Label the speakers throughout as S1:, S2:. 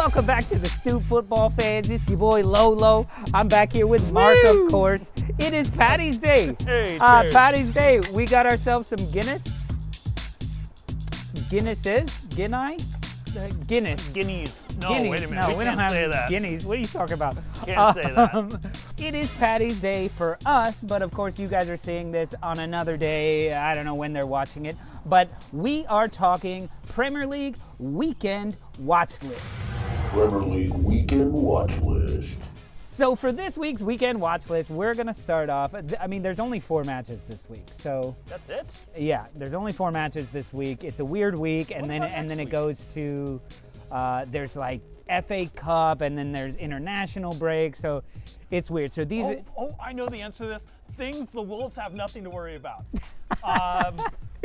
S1: Welcome back to the Stoop football fans. It's your boy Lolo. I'm back here with Mark, of course. It is Patty's Day.
S2: Hey,
S1: Patty's Day. We got ourselves some Guinnesses? Guinness?
S2: Guineas. No,
S1: Guineas.
S2: wait a minute.
S1: No, we don't
S2: can't
S1: have
S2: say that.
S1: Guineas. What are you talking about?
S2: Can't say that.
S1: It is Patty's Day for us, but of course you guys are seeing this on another day. I don't know when they're watching it, but we are talking Premier League Weekend Watch List.
S3: Premier League Weekend Watch List.
S1: So for this week's Weekend Watch List, we're going to start off. I mean, there's only 4 matches this week, so
S2: That's it?
S1: yeah, there's only 4 matches this week. It's a weird week, and then it goes to there's like FA Cup, and then there's international break, so it's weird. So these
S2: I know the answer to this. Things the Wolves have nothing to worry about.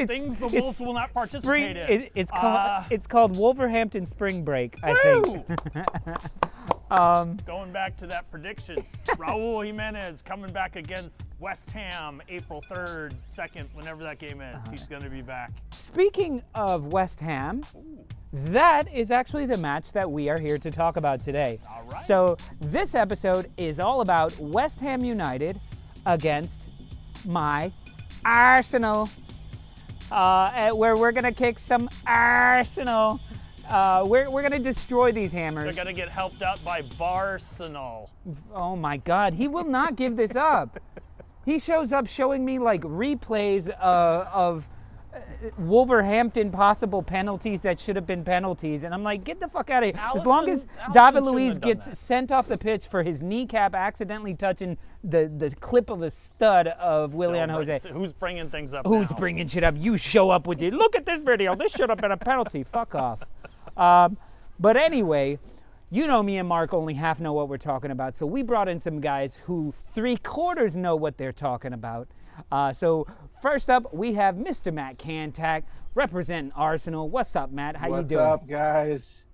S2: Things the
S1: it's
S2: Wolves will not participate in.
S1: It's called Wolverhampton Spring Break, I think.
S2: Going back to that prediction, Raul Jimenez coming back against West Ham April 3rd, 2nd, whenever that game is. He's going to be back.
S1: Speaking of West Ham, that is actually the match that we are here to talk about today.
S2: All right.
S1: So this episode is all about West Ham United against my Arsenal, where we're going to kick some Arsenal. We're going to destroy these hammers.
S2: They're going to get helped out by Barsenal.
S1: Oh my God, he will not give this up. He shows up showing me like replays of Wolverhampton possible penalties that should have been penalties, and I'm like, get the fuck out of here. As long as David Luiz gets sent off the pitch for his kneecap accidentally touching the clip of a stud of Willian Jose.
S2: Who's bringing things up
S1: Who's
S2: now?
S1: bringing shit up? You show up with it. Look at this video. This should have been a penalty. Fuck off. But anyway, you know me and Mark only half know what we're talking about, so we brought in some guys who 3/4 know what they're talking about. So first up, we have Mr. Matt Cantac representing Arsenal. What's up, Matt? How you doing?
S4: What's up, guys?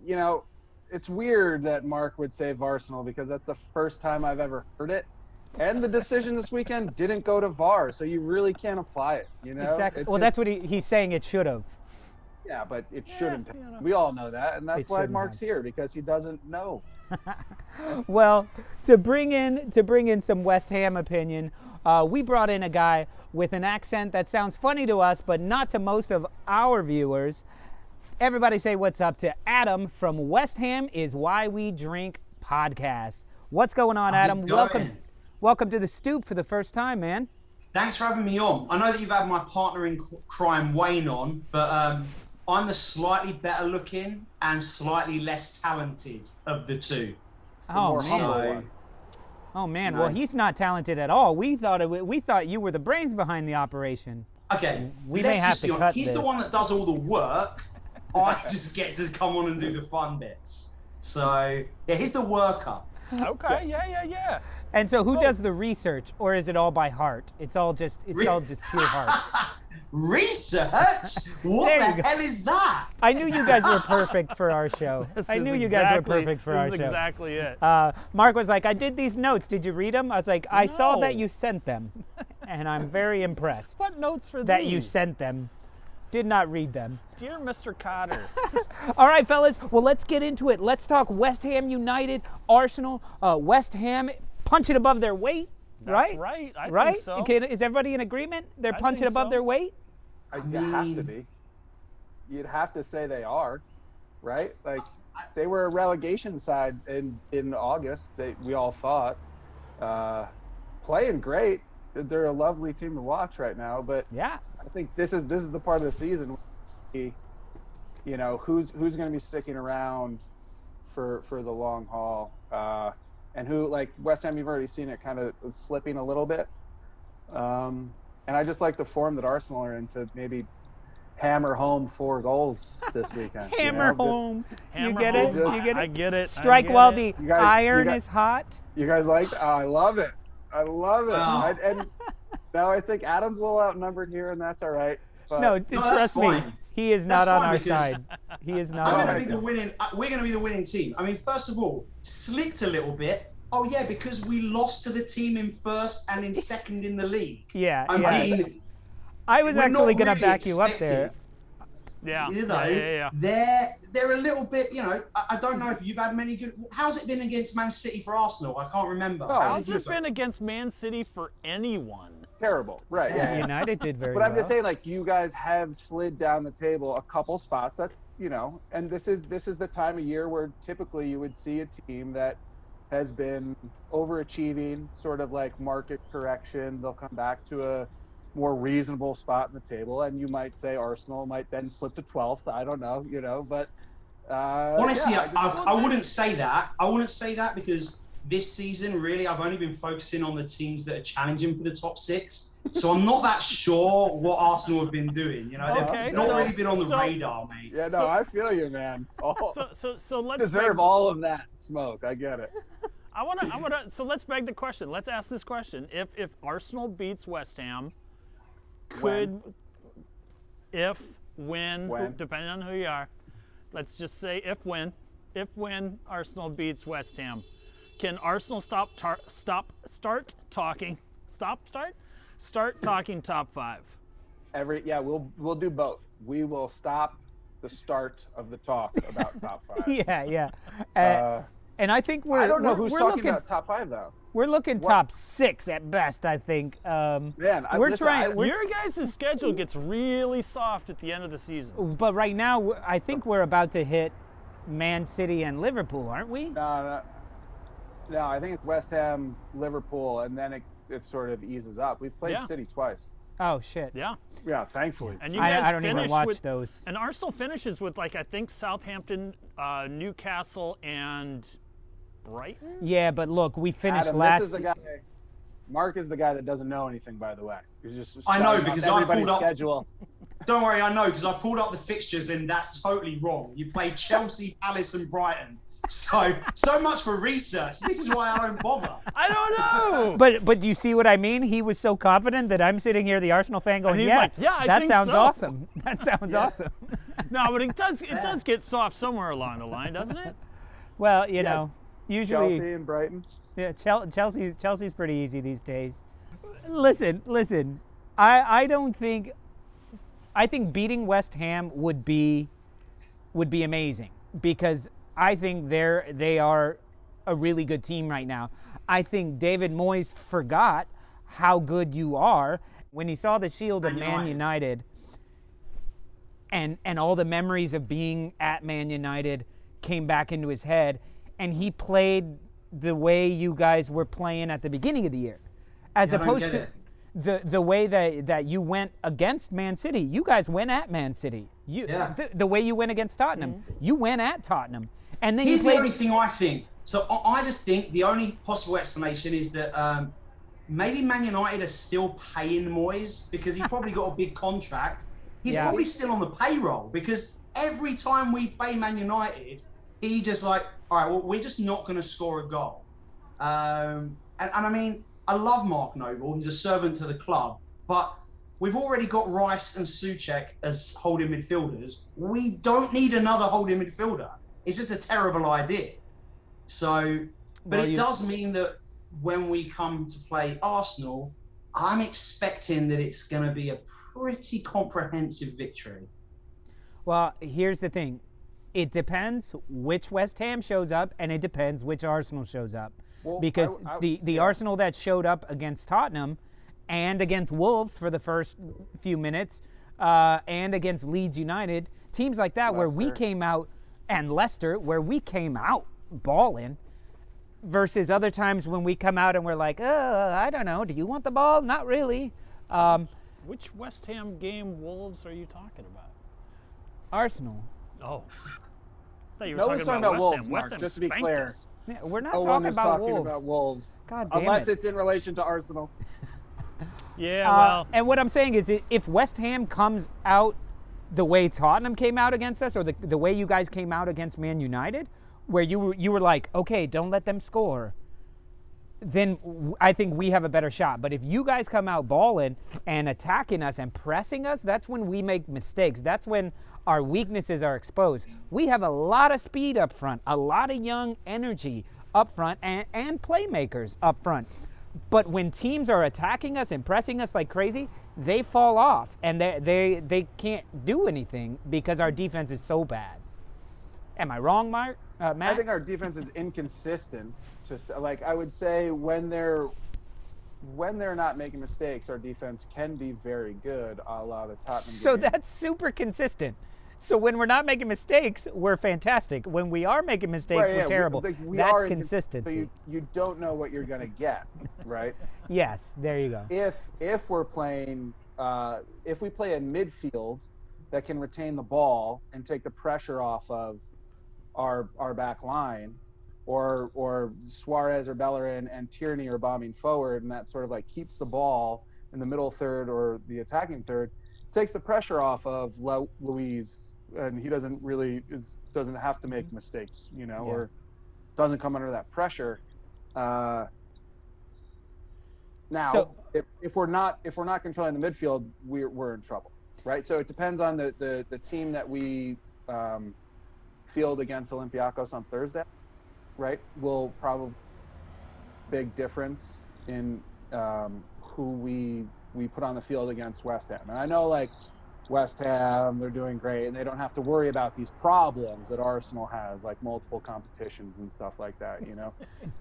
S4: You know, it's weird that Mark would say Arsenal because that's the first time I've ever heard it. And the decision this weekend didn't go to VAR, so you really can't apply it, you know?
S1: Exactly. Well, that's what he's saying it should have.
S4: Yeah, but it shouldn't. We all know that, and that's why Mark's here, because he doesn't know.
S1: Well, to bring in some West Ham opinion, we brought in a guy with an accent that sounds funny to us, but not to most of our viewers. Everybody say what's up to Adam from West Ham is Why We Drink Podcast. What's going on, Adam? Welcome to the Stoop for the first time, man.
S5: Thanks for having me on. I know that you've had my partner in crime, Wayne, on, but I'm the slightly better looking and slightly less talented of the two.
S1: Oh, man. Oh man, well he's not talented at all. We thought you were the brains behind the operation.
S5: Okay,
S1: we may have to cut
S5: He's
S1: this.
S5: the one that does all the work. I just get to come on and do the fun bits. So yeah, he's the worker.
S2: Okay, yeah.
S1: And so who does the research, or is it all by heart? It's all just pure heart.
S5: Research? What the hell is that?
S1: I knew you guys were perfect for our show.
S2: This is exactly it.
S1: Mark was like, I did these notes. Did you read them? I was like, I saw that you sent them, and I'm very impressed.
S2: What notes for
S1: that
S2: these?
S1: you sent them. Did not read them.
S2: Dear Mr. Cotter.
S1: All right, fellas. Well, let's get into it. Let's talk West Ham United, Arsenal. West Ham punching above their weight.
S2: That's
S1: right.
S2: I
S1: right?
S2: think so.
S1: Okay, is everybody in agreement? They're punching above their weight?
S4: You have to be. You'd have to say they are, right? Like, they were a relegation side in August, we all thought. Playing great. They're a lovely team to watch right now, but
S1: yeah,
S4: I think this is the part of the season where you know, who's going to be sticking around for the long haul. And who, like West Ham, you've already seen it kind of slipping a little bit. And I just like the form that Arsenal are in to maybe hammer home 4 goals this weekend.
S1: Hammer home. You get it? You get it?
S2: I get it.
S1: Strike while the iron is hot.
S4: You guys like that? Oh, I love it.
S5: Wow.
S4: And now I think Adam's a little outnumbered here, and that's all right. But
S1: No, trust me. He is not on our side. He is not on our side.
S5: We're going to be the winning team. I mean, first of all, slipped a little bit. Oh, yeah, because we lost to the team in first and in second in the league.
S1: Yeah,
S5: I mean,
S1: I was actually going to back you up there.
S2: Yeah.
S5: You know,
S2: yeah.
S5: they're they're a little bit, you know, I don't know if you've had many good. How's it been against Man City for Arsenal? I can't remember.
S4: Oh,
S2: How's it been against Man City for anyone?
S4: Terrible, right? Yeah.
S1: United did very
S4: But
S1: well.
S4: I'm just saying, like, you guys have slid down the table a couple spots. That's, you know, and this is the time of year where typically you would see a team that has been overachieving, sort of like market correction. They'll come back to a more reasonable spot in the table, and you might say Arsenal might then slip to 12th. I don't know, you know, but
S5: honestly,
S4: yeah,
S5: I wouldn't say that. I wouldn't say that because this season, really, I've only been focusing on the teams that are challenging for the top 6. So I'm not that sure what Arsenal have been doing. You know, they've not really been on the radar, mate.
S4: Yeah, no, I feel you, man.
S2: So let's
S4: deserve all of that smoke. I get it.
S2: I wanna. So let's beg the question. Let's ask this question: If Arsenal beats West Ham, when, depending on who you are, let's just say when Arsenal beats West Ham, can Arsenal start talking top 5?
S4: We'll do both. We will stop the start of the talk about top 5.
S1: Yeah. And I think
S4: I don't know who's talking
S1: looking,
S4: about top 5 though.
S1: We're looking top 6 at best, I think.
S4: We're
S1: trying.
S2: Your guys' schedule gets really soft at the end of the season.
S1: But right now, I think we're about to hit Man City and Liverpool, aren't we?
S4: No, I think it's West Ham, Liverpool, and then it sort of eases up. We've played City twice.
S1: Oh, shit.
S2: Yeah.
S4: Yeah, thankfully.
S2: And you guys
S1: I don't even watch
S2: with,
S1: those.
S2: And Arsenal finishes with, like, I think Southampton, Newcastle, and Brighton?
S1: Yeah, but look, we finished
S4: Adam,
S1: last.
S4: This is the guy. Mark is the guy that doesn't know anything, by the way. He's just
S5: I know because I
S4: everybody's
S5: pulled up.
S4: schedule.
S5: Don't worry, I know because I pulled up the fixtures and that's totally wrong. You played Chelsea, Palace, and Brighton. So much for research. This is why I don't bother.
S2: I don't know.
S1: But do you see what I mean? He was so confident that I'm sitting here, the Arsenal fan, going,
S2: And he's
S1: "Yeah,
S2: like, yeah, I
S1: that
S2: think
S1: sounds
S2: so."
S1: awesome. That sounds awesome."
S2: No, but it does get soft somewhere along the line, doesn't it?
S1: Well, you know, usually
S4: Chelsea and Brighton.
S1: Yeah, Chelsea's pretty easy these days. Listen. I think beating West Ham would be amazing because I think they are a really good team right now. I think David Moyes forgot how good you are when he saw the shield of Man United and all the memories of being at Man United came back into his head, and he played the way you guys were playing at the beginning of the year, as opposed to the way that you went against Man City. You guys went at Man City. The way you went against Tottenham, you went at Tottenham. And then
S5: here's the only thing I think. So I just think the only possible explanation is that maybe Man United are still paying Moyes because he probably got a big contract. He's probably still on the payroll because every time we play Man United, he just like, all right, well, we're just not going to score a goal. And I mean, I love Mark Noble. He's a servant to the club. But we've already got Rice and Souček as holding midfielders. We don't need another holding midfielder. It's just a terrible idea. So, but it does mean that when we come to play Arsenal, I'm expecting that it's going to be a pretty comprehensive victory.
S1: Well, here's the thing. It depends which West Ham shows up, and it depends which Arsenal shows up. Well, because the Arsenal that showed up against Tottenham and against Wolves for the first few minutes and against Leeds United, teams like that where we came out, and Leicester, where we came out balling, versus other times when we come out and we're like, I don't know, do you want the ball? Not really.
S2: Which West Ham game Wolves are you talking about?
S1: Arsenal.
S2: Oh. I thought you were talking about West
S4: Wolves,
S2: Ham.
S4: Mark,
S2: West Ham
S4: just to be
S2: spanked
S4: clear.
S2: us.
S1: Yeah, we're not
S4: No
S1: talking
S4: one is
S1: about
S4: talking
S1: Wolves.
S4: about Wolves.
S1: God damn
S4: Unless
S1: it.
S4: it's in relation to Arsenal.
S2: Yeah, well.
S1: And what I'm saying is if West Ham comes out the way Tottenham came out against us, or the way you guys came out against Man United, where you were like, okay, don't let them score, then I think we have a better shot. But if you guys come out balling and attacking us and pressing us, that's when we make mistakes. That's when our weaknesses are exposed. We have a lot of speed up front, a lot of young energy up front, and playmakers up front. But when teams are attacking us and pressing us like crazy, they fall off, and they can't do anything because our defense is so bad. Am I wrong, Matt?
S4: I think our defense is inconsistent. I would say when they're not making mistakes, our defense can be very good, a la the Tottenham
S1: So
S4: game.
S1: that's super consistent. So when we're not making mistakes, we're fantastic. When we are making mistakes,
S4: Right,
S1: we're terrible. That's consistency.
S4: So you don't know what you're going to get, right?
S1: Yes, there you go.
S4: If we're playing, if we play a midfield that can retain the ball and take the pressure off of our back line, or Suarez or Bellerin and Tierney are bombing forward, and that sort of like keeps the ball in the middle third or the attacking third, takes the pressure off of Luis, and he doesn't have to make mistakes, or doesn't come under that pressure. Now, if we're not controlling the midfield, we're in trouble, right? So it depends on the team that we field against Olympiacos on Thursday, right? Will probably big difference in who we put on the field against West Ham. And I know, like, West Ham, they're doing great, and they don't have to worry about these problems that Arsenal has, like multiple competitions and stuff like that,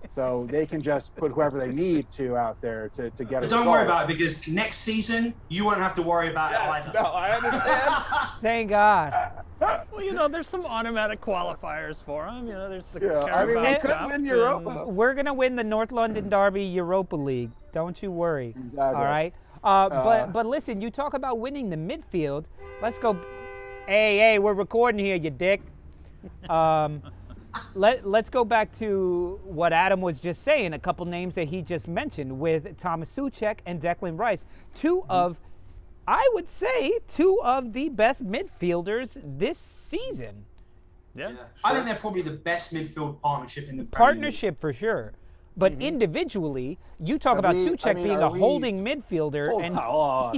S4: So they can just put whoever they need to out there to get a
S5: But don't worry about it, because next season, you won't have to worry about it either.
S4: No, I understand.
S1: Thank God.
S2: Well, there's some automatic qualifiers for them. There's the
S4: Yeah, I mean, we
S2: Carabao
S4: could
S2: Cup
S4: win Europa.
S2: and-
S1: We're going to win the North London Derby Europa League. Don't you worry.
S4: Exactly.
S1: All right? But listen, you talk about winning the midfield. Let's go. Hey, we're recording here, you dick. Let's go back to what Adam was just saying, a couple names that he just mentioned with Thomas Souček and Declan Rice. I would say, two of the best midfielders this season.
S2: Yeah.
S5: I think they're probably the best midfield partnership in the Premier League.
S1: Partnership for sure. But individually, you talk about Souček being a holding midfielder, and
S4: are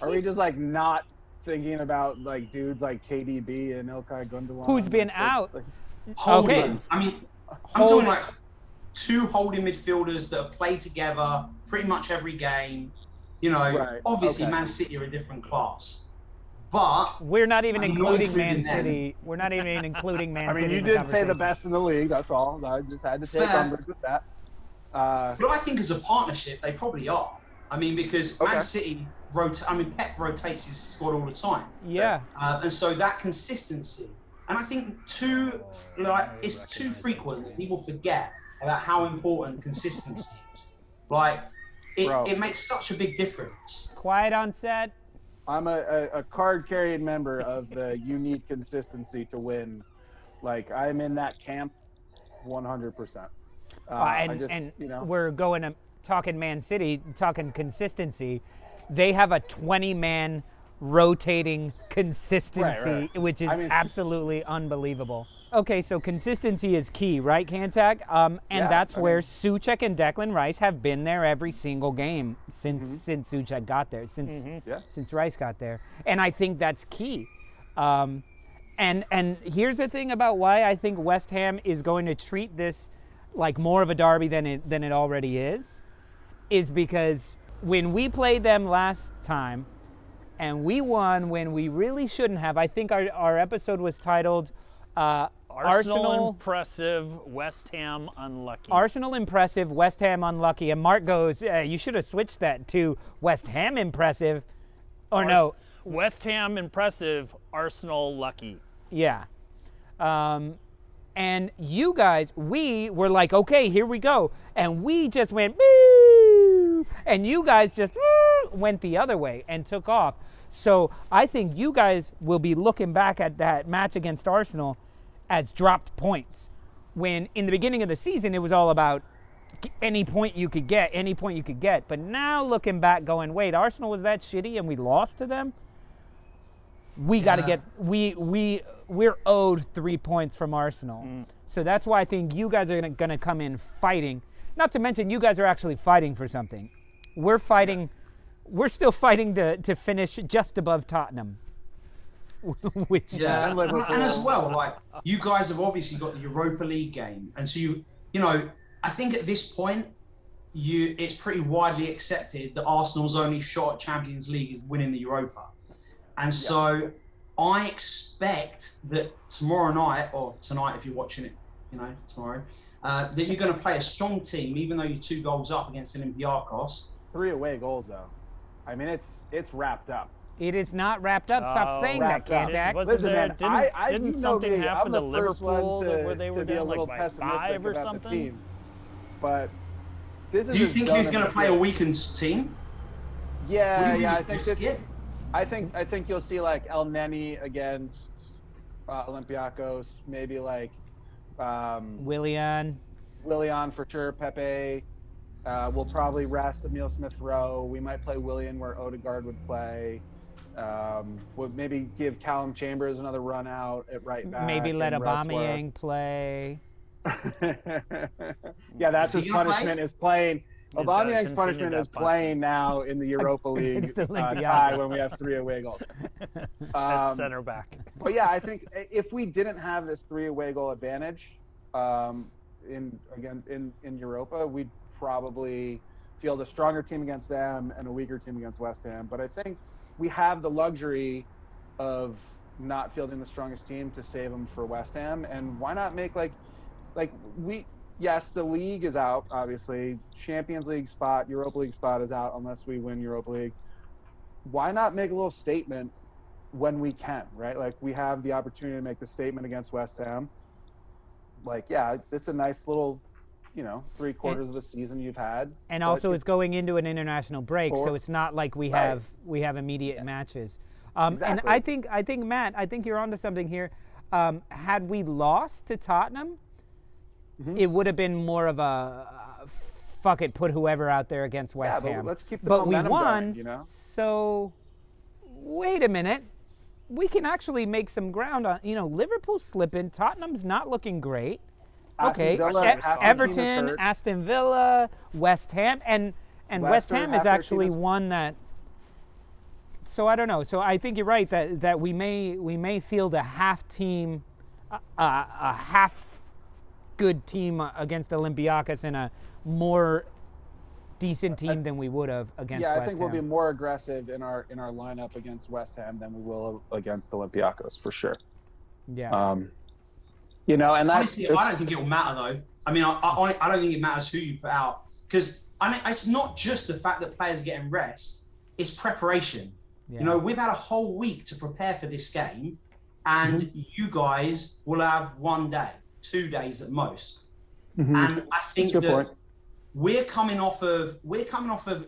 S4: we just like not thinking about like dudes like KDB and Ilkay Gundogan
S1: who's been out?
S5: Holding.
S1: Okay.
S5: I mean, I'm talking like two holding midfielders that have played together pretty much every game.
S4: Right,
S5: Obviously,
S4: okay.
S5: Man City are a different class. But
S1: We're not even
S5: I'm not
S1: including Man
S5: including them.
S1: City. We're not even including Man
S4: I
S1: City.
S4: mean, you
S1: in
S4: did say the
S1: conversation.
S4: best in the league. That's all. I just had to take
S5: Fair.
S4: umbrage with that.
S5: But I think as a partnership, they probably are. I mean, because Man City Pep rotates his squad all the time.
S1: Yeah.
S5: And so that consistency, and I think it's too frequent that people forget about how important consistency is. Like, it makes such a big difference.
S1: Quiet on set.
S4: I'm a card-carrying member of the you need consistency to win. Like, I'm in that camp 100%.
S1: We're going to talking Man City, talking consistency. They have a 20-man rotating consistency, which is absolutely unbelievable. Okay, so consistency is key, right, Kantak? That's where Souček and Declan Rice have been there every single game since Souček got there, since Rice got there, and I think that's key. And here's the thing about why I think West Ham is going to treat this like more of a derby than it already is because when we played them last time and we won when we really shouldn't have, I think our episode was titled
S2: Arsenal impressive, West Ham unlucky.
S1: Arsenal impressive, West Ham unlucky. And Mark goes, you should have switched that to West Ham impressive. Or no.
S2: West Ham impressive, Arsenal lucky.
S1: Yeah. And you guys, we were like, okay, here we go. And we just went, boo! And you guys just went the other way and took off. So I think you guys will be looking back at that match against Arsenal as dropped points. When in the beginning of the season, it was all about any point you could get. But now looking back going, wait, Arsenal was that shitty and we lost to them? We got to get, we're owed 3 points from Arsenal. So that's why I think you guys are going to come in fighting. Not to mention you guys are actually fighting for something. We're still fighting to finish just above Tottenham. Which
S5: and as well, like, you guys have obviously got the Europa League game, and so I think at this point, it's pretty widely accepted that Arsenal's only shot at Champions League is winning the Europa, and so I expect that tomorrow night, or tonight if you're watching it, tomorrow, that you're going to play a strong team, even though you're 2 goals up against Olympiacos.
S4: 3 away goals, though. I mean, it's wrapped up.
S1: It is not wrapped up. Stop saying that, Kantak.
S2: Listen, didn't something happen to
S4: I'm the first
S2: Liverpool
S4: one
S2: where they were
S4: be a
S2: down
S4: little
S2: by
S4: pessimistic
S2: 5 or
S4: about
S2: something?
S4: the team. But
S5: do you think he's going to play a weakened team?
S4: Yeah. I think you'll see like El Neni against Olympiacos, maybe like
S1: Willian
S4: for sure. Pepe. We'll probably rest Emile Smith-Rowe. We might play Willian where Odegaard would play. We'll maybe give Callum Chambers another run out at right back.
S1: maybe let Aubameyang play.
S4: Yeah, that's his punishment is playing.
S2: He's gotta
S4: Aubameyang's
S2: continue
S4: punishment
S2: that
S4: is playing now in the Europa League tie when we have 3 away goals.
S2: At center back.
S4: But yeah, I think if we didn't have this 3 away goal advantage in Europa, we'd probably field a stronger team against them and a weaker team against West Ham. But I think we have the luxury of not fielding the strongest team to save them for West Ham. And why not make yes, the league is out, obviously. Champions League spot, Europa League spot is out unless we win Europa League. Why not make a little statement when we can, right? Like, we have the opportunity to make the statement against West Ham. Like, yeah, it's a nice little, 3/4 of the season you've had.
S1: And also it's going into an international break, so it's not like we have immediate matches.
S4: Exactly.
S1: And I think Matt, you're onto something here. Had we lost to Tottenham, it would have been more of a fuck it, put whoever out there against West Ham.
S4: But let's keep the
S1: but we
S4: momentum
S1: won,
S4: going,
S1: So wait a minute. We can actually make some ground on, Liverpool's slipping. Tottenham's not looking great. Okay, Everton, Aston Villa, West Ham, and West Ham is actually one that. So I don't know. So I think you're right that we may field a half team, a half good team against Olympiacos and a more decent team than we would have against West Ham.
S4: Yeah, I think we'll be more aggressive in our lineup against West Ham than we will against Olympiacos for sure.
S1: Yeah.
S4: And that's
S5: honestly, I don't think it will matter though. I mean, I don't think it matters who you put out because it's not just the fact that players are getting rest; it's preparation. Yeah. We've had a whole week to prepare for this game, and you guys will have 1 day, 2 days at most. And I think that we're coming off of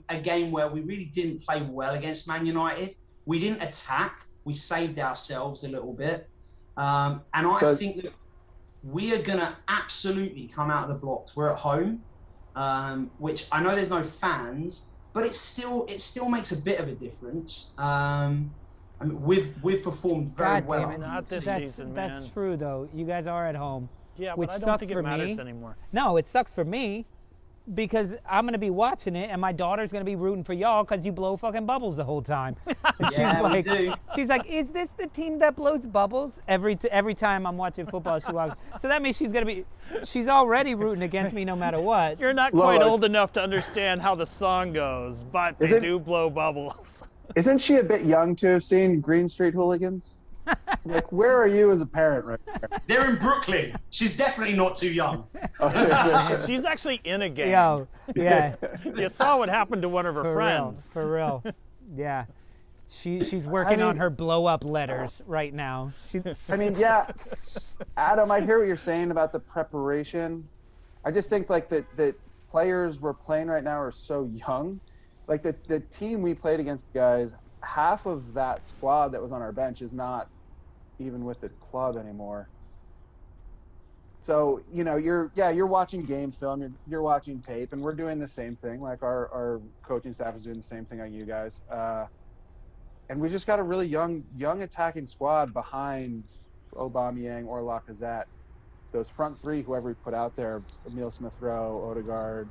S5: a game where we really didn't play well against Man United. We didn't attack. We saved ourselves a little bit, and I think that we are going to absolutely come out of the blocks. We're at home, which I know there's no fans, but it still makes a bit of a difference. I mean, we've performed very well.
S1: Damn it.
S2: Not this season, man.
S1: That's true, though. You guys are at home.
S2: Yeah,
S1: which
S2: but I don't
S1: sucks
S2: think
S1: for
S2: it matters
S1: me.
S2: anymore.
S1: No, it sucks for me because I'm going to be watching it and my daughter's going to be rooting for y'all because you blow fucking bubbles the whole time. And she's like, is this the team that blows bubbles? Every time I'm watching football, she walks. So that means she's already rooting against me no matter what.
S2: You're not quite old enough to understand how the song goes, but they do blow bubbles.
S4: Isn't she a bit young to have seen Green Street Hooligans? Like, where are you as a parent right there?
S5: They're in Brooklyn. She's definitely not too young.
S2: She's actually in a game.
S1: Yo, yeah.
S2: You saw what happened to one of her friends.
S1: For real. Yeah. She's working on her blow-up letters right now.
S4: Adam, I hear what you're saying about the preparation. I just think, like, the players we're playing right now are so young. Like, the team we played against, guys, half of that squad that was on our bench is not even with the club anymore. So, you're watching game film, you're watching tape, and we're doing the same thing. Like, our coaching staff is doing the same thing on you guys. And we just got a really young attacking squad behind Aubameyang or Lacazette. Those front three, whoever we put out there, Emile Smith-Rowe, Odegaard,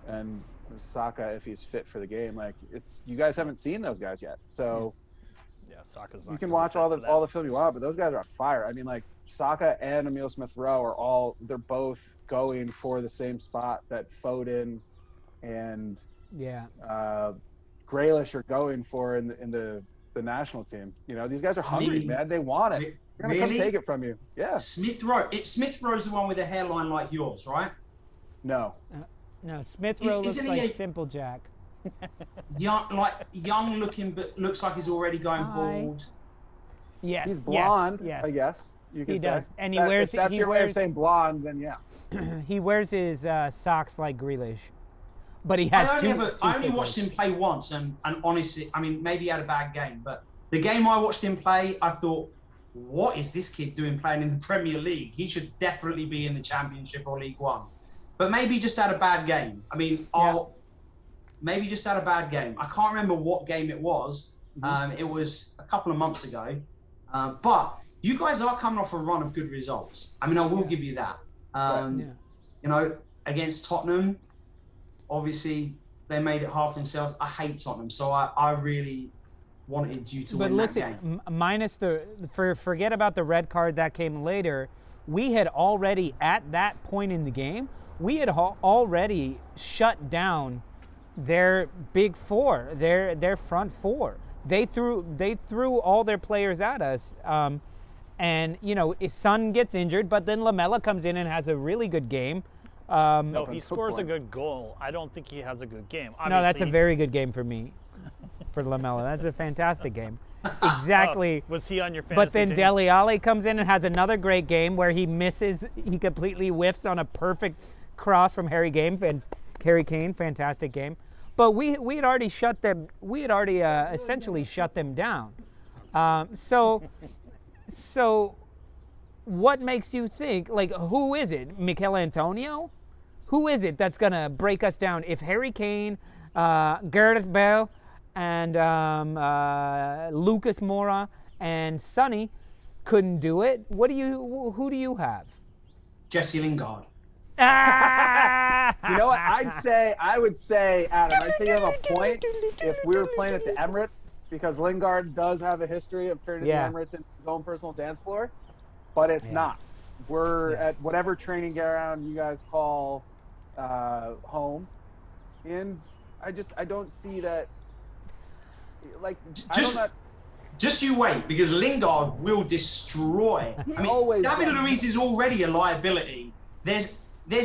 S4: and Saka, if he's fit for the game. Like, you guys haven't seen those guys yet. So
S2: Saka's not.
S4: You can watch all the film you want, but those guys are on fire. I mean, like, Saka and Emile Smith-Rowe they're both going for the same spot that Foden and Grealish are going for in the national team. You know, these guys are hungry, man. They want it. They're gonna come
S5: Really?
S4: take it from you. Yeah.
S5: Smith Rowe's the one with a hairline like yours, right?
S4: No.
S1: No, Smith Rowe looks
S5: Isn't
S1: like
S5: he
S1: Simple Jack.
S5: young looking, but looks like he's already going bald.
S1: Yes,
S4: He's blonde,
S1: yes.
S4: I guess. You can
S1: He
S4: say.
S1: does, and he wears.
S4: If that's
S1: he
S4: your way of
S1: wears.
S4: saying blonde, then yeah.
S1: He wears his socks like Grealish, but he has
S5: I only watched him play once, and honestly, I mean, maybe he had a bad game, but the game I watched him play, I thought, what is this kid doing playing in the Premier League? He should definitely be in the Championship or League One. But maybe he just had a bad game. I mean, maybe just had a bad game. I can't remember what game it was. It was a couple of months ago. But you guys are coming off a run of good results. I mean, I will give you that. You know, against Tottenham, obviously they made it half themselves. I hate Tottenham, so I really wanted you to win that game.
S1: Minus forget about the red card that came later. We had already, at that point in the game, we had already shut down their big four, their front four. They threw all their players at us. And, you know, his son gets injured, but then Lamela comes in and has a really good game.
S2: No, he scores a good goal. I don't think he has a good game. Obviously,
S1: no, that's a very good game for me, for Lamela. That's a fantastic game. Exactly.
S2: Was he on your fantasy
S1: But then
S2: team?
S1: Dele Alli comes in and has another great game where he completely whiffs on a perfect cross from Harry Kane. Fantastic game. But we had already essentially shut them down. So what makes you think, like, who is it? Mikel Antonio? Who is it that's going to break us down? If Harry Kane, Gareth Bale, and Lucas Moura and Sonny couldn't do it, who do you have?
S5: Jesse Lingard.
S4: You know what? I would say, Adam, I'd say you have a point if we were playing at the Emirates, because Lingard does have a history of turning the Emirates into his own personal dance floor, but it's not. We're at whatever training ground you guys call home, and I don't see that. Like,
S5: just you wait, because Lingard will destroy. David Luiz is already a liability. There's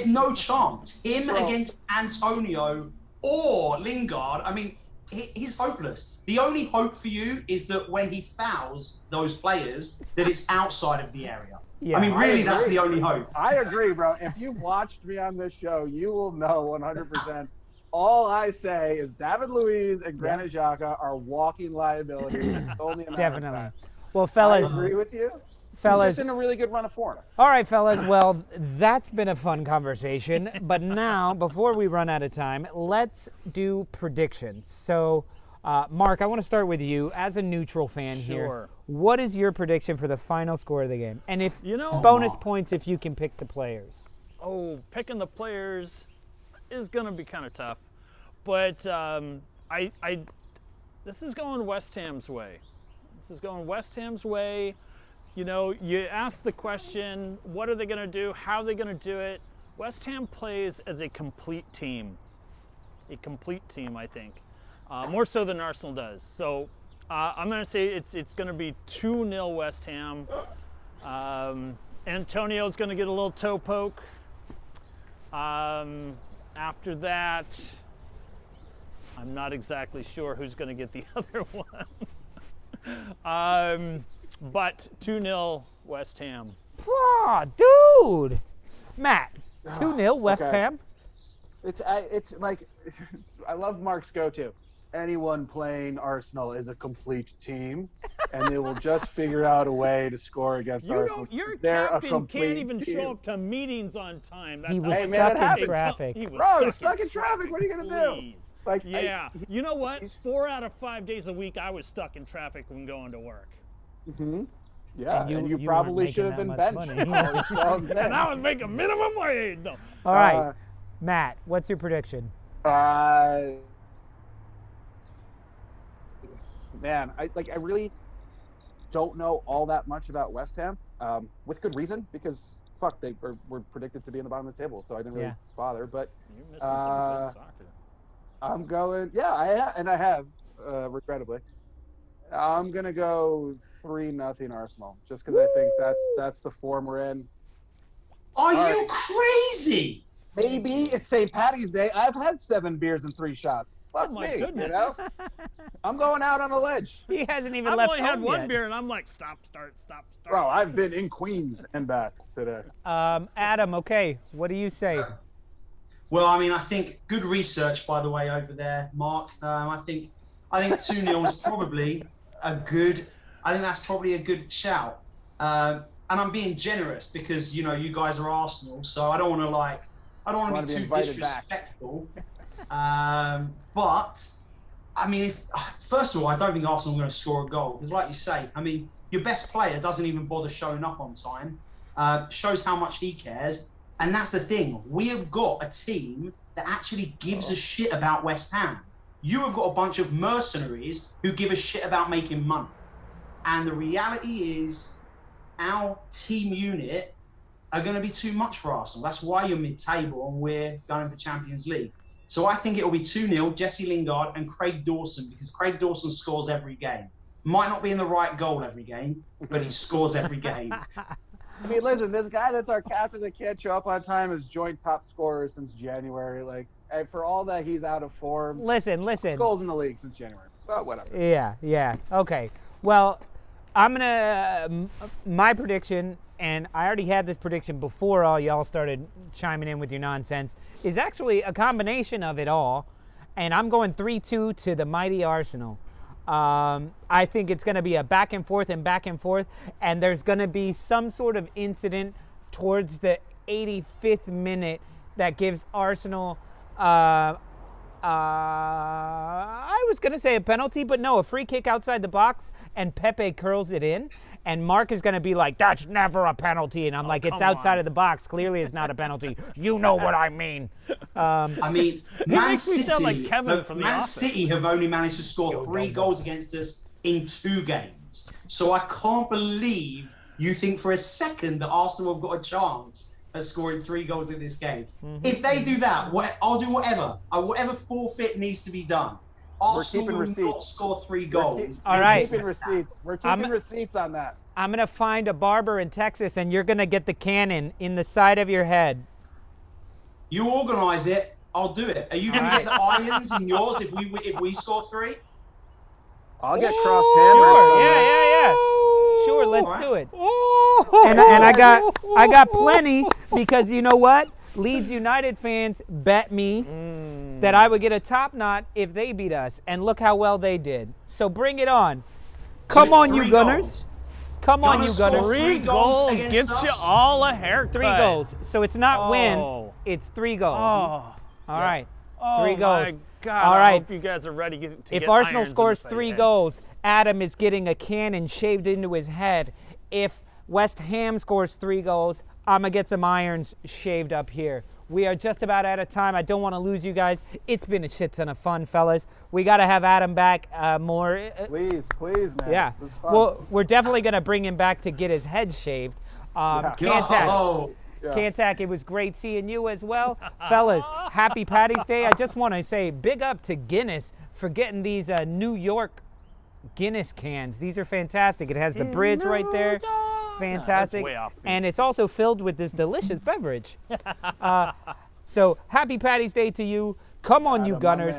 S5: no chance. Him against Antonio or Lingard, I mean, he's hopeless. The only hope for you is that when he fouls those players, that it's outside of the area. Yeah, I mean, really, that's the only hope.
S4: I agree, bro. If you've watched me on this show, you will know 100%. All I say is David Luiz and Granit Xhaka are walking liabilities. It's only a matter of time.
S1: Well, fellas,
S4: I agree with you.
S1: Fellas,
S4: he's just in a really good run of form.
S1: All right, fellas. Well, that's been a fun conversation. But now, before we run out of time, let's do predictions. So, Mark, I want to start with you as a neutral fan here. What is your prediction for the final score of the game? And if bonus points if you can pick the players.
S2: Oh, picking the players is going to be kind of tough. But this is going West Ham's way. You know, you ask the question, what are they going to do? How are they going to do it? West Ham plays as a complete team. I think. More so than Arsenal does. So I'm going to say it's going to be 2-0 West Ham. Antonio's going to get a little toe poke. After that, I'm not exactly sure who's going to get the other one. But 2-0 West Ham.
S1: Dude! Matt, 2-0 West Ham?
S4: It's like, I love Mark's go-to. Anyone playing Arsenal is a complete team, and they will just figure out a way to score against Arsenal.
S2: Your captain can't even show up to meetings on time.
S1: He was stuck in traffic.
S4: He was stuck in traffic. What are you going to do? Like,
S2: you know what? 4 out of 5 days a week, I was stuck in traffic when going to work.
S4: Mm-hmm. Yeah, and you probably should have been benched.
S2: And I was making minimum wage. No.
S1: All right, Matt, what's your prediction?
S4: Man, I really don't know all that much about West Ham, with good reason, because they were predicted to be in the bottom of the table, so I didn't really bother. But
S2: you're missing some good soccer.
S4: I'm going. Yeah, I have, regrettably. I'm gonna go 3-0 Arsenal, just because I think that's the form we're in.
S5: Are you crazy?
S4: Maybe it's St. Patty's Day. I've had 7 beers and 3 shots. Fuck
S2: Oh my
S4: me,
S2: goodness.
S4: you know? I'm going out on a ledge.
S1: He hasn't even
S2: I've
S1: left
S2: only had
S1: home
S2: one
S1: yet.
S2: beer and I'm like, stop, start.
S4: Bro, I've been in Queens and back today.
S1: Adam, okay, what do you say?
S5: Well, I mean, I think good research, by the way, over there, Mark. I think 2-0 is probably a good. I think that's probably a good shout. And I'm being generous because you guys are Arsenal, so I don't want to be too disrespectful. But I mean, first of all, I don't think Arsenal are going to score a goal because, like you say, I mean, your best player doesn't even bother showing up on time. Shows how much he cares. And that's the thing. We have got a team that actually gives a shit about West Ham. You have got a bunch of mercenaries who give a shit about making money. And the reality is our team unit are going to be too much for Arsenal. That's why you're mid-table and we're going for Champions League. So I think it will be 2-0, Jesse Lingard and Craig Dawson, because Craig Dawson scores every game. Might not be in the right goal every game, but he scores every game.
S4: I mean, listen, this guy that's our captain that can't show up on time is joint top scorer since January. Like, for all that he's out of form.
S1: Listen.
S4: Goals in the league since January. But whatever.
S1: Yeah. Okay. Well, my prediction, and I already had this prediction before all y'all started chiming in with your nonsense, is actually a combination of it all. And I'm going 3-2 to the mighty Arsenal. I think it's going to be a back and forth, and there's going to be some sort of incident towards the 85th minute that gives Arsenal, I was going to say a penalty, but no, a free kick outside the box, and Pepe curls it in, and Mark is going to be like, that's never a penalty, and I'm like, it's outside of the box, clearly it's not a penalty. You know what I mean.
S5: I mean,
S2: Man City
S5: have only managed to score 3 goals against us in 2 games. So I can't believe you think for a second that Arsenal have got a chance at scoring 3 goals in this game. If they do that, I'll do whatever. Whatever forfeit needs to be done. Arsenal will not score 3 goals.
S1: All right.
S4: We're keeping receipts. We're keeping receipts on that.
S1: I'm going to find a barber in Texas, and you're going to get the cannon in the side of your head.
S5: You organise it, I'll do it. Are you going to get the irons in yours if we score 3?
S4: I'll get crossed hammers.
S1: Yeah. Sure, let's do it. And I got plenty because you know what? Leeds United fans bet me that I would get a top knot if they beat us, and look how well they did. So bring it on. Come on, you Gunners. Come on, you Gunners.
S2: 3 goals gets you all a haircut.
S1: 3 goals. So it's not win, it's 3 goals. All right. 3 goals.
S2: My God,
S1: all
S2: I
S1: right.
S2: hope you guys are ready to get
S1: If Arsenal
S2: irons in
S1: scores
S2: the
S1: 3
S2: head.
S1: goals, Adam is getting a cannon shaved into his head. If West Ham scores 3 goals, I'm going to get some irons shaved up here. We are just about out of time. I don't want to lose you guys. It's been a shit ton of fun, fellas. We got to have Adam back more.
S4: Please, man.
S1: Yeah.
S4: This is fun.
S1: Well, we're definitely going to bring him back to get his head shaved. Kantak, it was great seeing you as well. Fellas, happy Paddy's Day. I just want to say big up to Guinness for getting these New York Guinness cans. These are fantastic. It has the bridge right there. Fantastic.
S2: way off.
S1: And it's also filled with this delicious beverage. So happy Paddy's Day to you. Come on, you Gunners.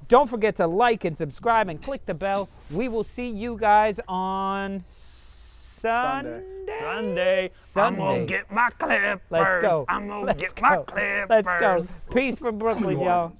S1: Don't forget to like and subscribe and click the bell. We will see you guys on Sunday.
S2: I'm going to get my clippers.
S1: Let's go.
S2: I'm going to get my clippers.
S1: Let's go. Peace from Brooklyn, y'all.